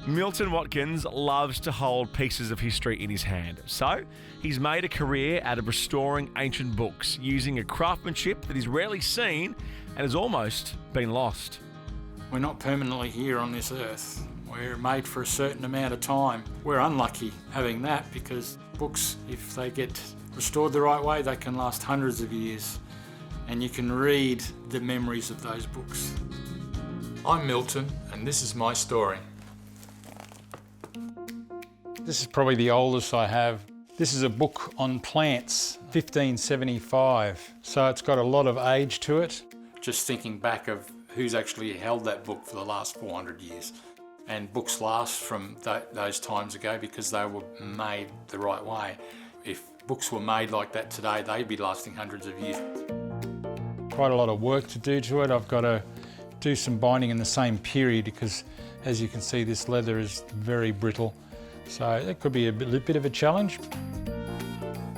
Milton Watkins loves to hold pieces of history in his hand, so he's made a career out of restoring ancient books using a craftsmanship that is rarely seen and has almost been lost. We're not permanently here on this earth. We're made for a certain amount of time. We're unlucky having that because books, if they get restored the right way, they can last hundreds of years and you can read the memories of those books. I'm Milton and this is my story. This is probably the oldest I have. This is a book on plants, 1575, so it's got a lot of age to it. Just thinking back of who's actually held that book for the last 400 years. And books last from those times ago because they were made the right way. If books were made like that today, they'd be lasting hundreds of years. Quite a lot of work to do to it. I've got to do some binding in the same period because, as you can see, this leather is very brittle. So it could be a bit of a challenge.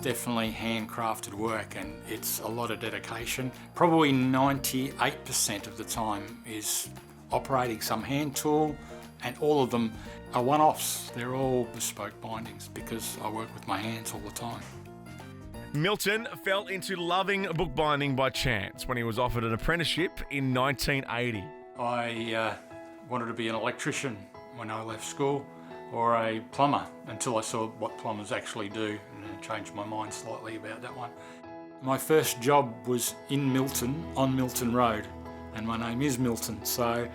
Definitely handcrafted work and it's a lot of dedication. Probably 98% of the time is operating some hand tool, and all of them are one-offs. They're all bespoke bindings because I work with my hands all the time. Milton fell into loving bookbinding by chance when he was offered an apprenticeship in 1980. I wanted to be an electrician when I left school, or a plumber, until I saw what plumbers actually do, and I changed my mind slightly about that one. My first job was in Milton, on Milton Road, and my name is Milton, so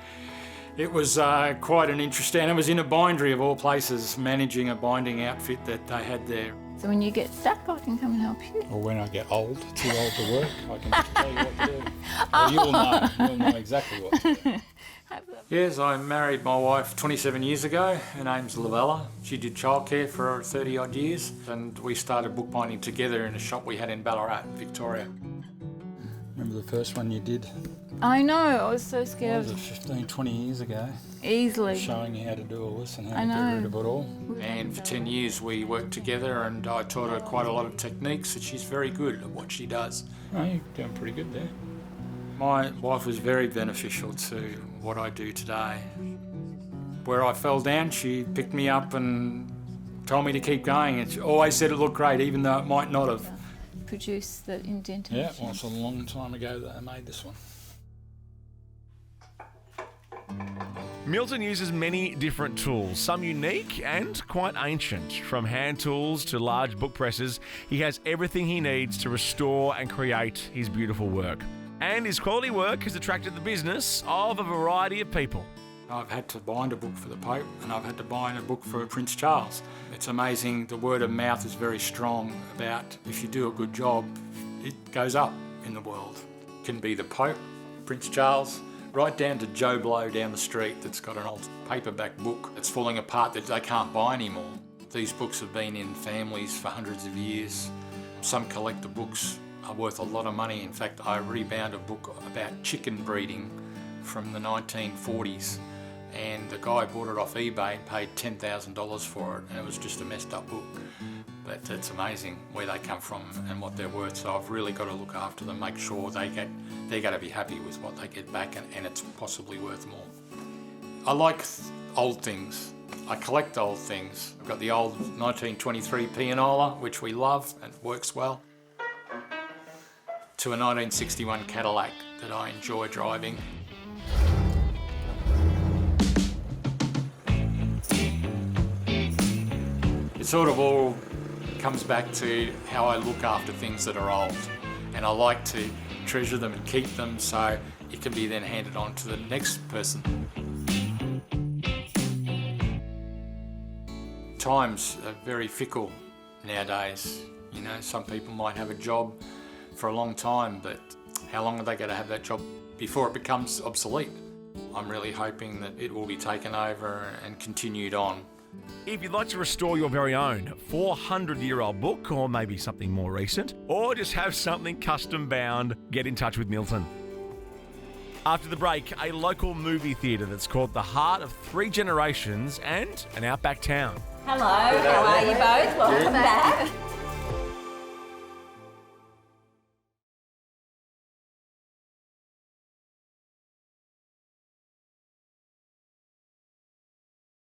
it was quite an interesting, and it was in a bindery of all places, managing a binding outfit that they had there. So when you get stuck, I can come and help you. Or when I get old, too old to work, I can just tell you what to do. Well, you'll know exactly what to do. Yes, I married my wife 27 years ago. Her name's Levella. She did childcare for 30 odd years, and we started bookbinding together in a shop we had in Ballarat, Victoria. Remember the first one you did? I know, I was so What scared. was it, 15, 20 years ago? Easily. Showing you how to do all this and how I to know. get rid of it all. And for 10 years we worked together and I taught her quite a lot of techniques and she's very good at what she does. Oh, you're doing pretty good there. My wife was very beneficial to what I do today. Where I fell down, she picked me up and told me to keep going, and she always said it looked great even though it might not have. Produce the indentation. Yeah, well, it's a long time ago that I made this one. Milton uses many different tools, some unique and quite ancient. From hand tools to large book presses, he has everything he needs to restore and create his beautiful work. And his quality work has attracted the business of a variety of people. I've had to bind a book for the Pope and I've had to bind a book for Prince Charles. It's amazing, the word of mouth is very strong about if you do a good job, it goes up in the world. It can be the Pope, Prince Charles, right down to Joe Blow down the street that's got an old paperback book that's falling apart that they can't buy anymore. These books have been in families for hundreds of years. Some collector books are worth a lot of money. In fact, I rebound a book about chicken breeding from the 1940s, and the guy bought it off eBay and paid $10,000 for it, and it was just a messed up book. But it's amazing where they come from and what they're worth, so I've really got to look after them, make sure they're going to be happy with what they get back, and it's possibly worth more. I like old things. I collect old things. I've got the old 1923 pianola, which we love and works well, to a 1961 Cadillac that I enjoy driving. It sort of all comes back to how I look after things that are old, and I like to treasure them and keep them so it can be then handed on to the next person. Times are very fickle nowadays. You know, some people might have a job for a long time, but how long are they going to have that job before it becomes obsolete? I'm really hoping that it will be taken over and continued on. If you'd like to restore your very own 400-year-old book, or maybe something more recent, or just have something custom bound, get in touch with Milton. After the break, a local movie theatre that's caught the heart of 3 generations and an outback town. Hello, how are you both? Welcome back.